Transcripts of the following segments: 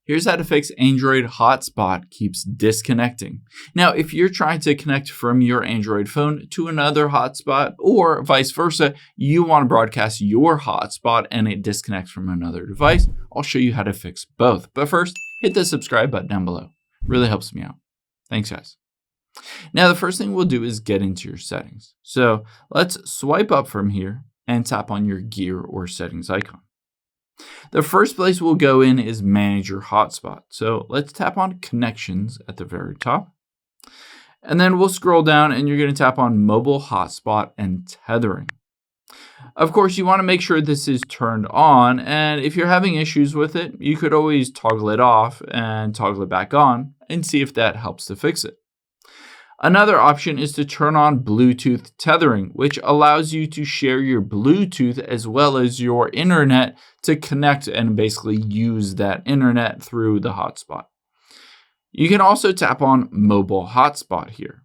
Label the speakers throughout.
Speaker 1: Here's how to fix Android Hotspot keeps disconnecting. Now, if you're trying to connect from your Android phone to another hotspot or vice versa, you want to broadcast your hotspot and it disconnects from another device, I'll show you how to fix both. But first, hit the subscribe button down below. It really helps me out. Thanks, guys. Now, the first thing we'll do is get into your settings. So let's swipe up from here and tap on your gear or settings icon. The first place we'll go in is manage your hotspot. So let's tap on connections at the very top. And then we'll scroll down and you're going to tap on mobile hotspot and tethering. Of course, you want to make sure this is turned on. And if you're having issues with it, you could always toggle it off and toggle it back on and see if that helps to fix it. Another option is to turn on Bluetooth tethering, which allows you to share your Bluetooth as well as your internet to connect and basically use that internet through the hotspot. You can also tap on mobile hotspot here.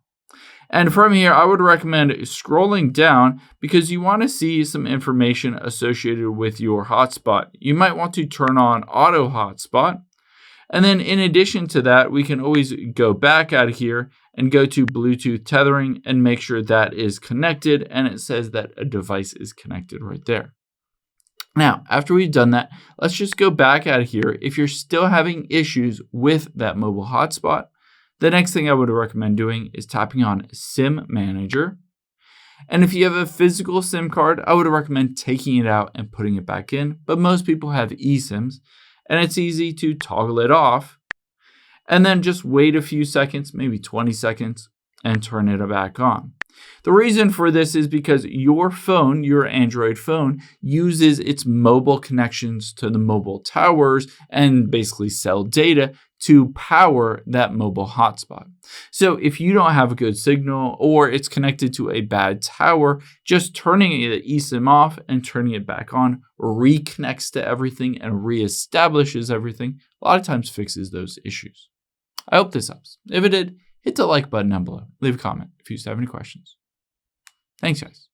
Speaker 1: And from here, I would recommend scrolling down because you want to see some information associated with your hotspot. You might want to turn on auto hotspot. And then in addition to that, we can always go back out of here and go to Bluetooth tethering and make sure that is connected. And it says that a device is connected right there. Now, after we've done that, let's just go back out of here. If you're still having issues with that mobile hotspot, the next thing I would recommend doing is tapping on SIM Manager. And if you have a physical SIM card, I would recommend taking it out and putting it back in. But most people have eSIMs, and it's easy to toggle it off. And then just wait a few seconds, maybe 20 seconds, and turn it back on. The reason for this is because your phone, your Android phone, uses its mobile connections to the mobile towers and basically sell data to power that mobile hotspot. So if you don't have a good signal or it's connected to a bad tower, just turning the eSIM off and turning it back on reconnects to everything and reestablishes everything. A lot of times fixes those issues. I hope this helps. If it did, hit the like button down below. Leave a comment if you have any questions. Thanks, guys.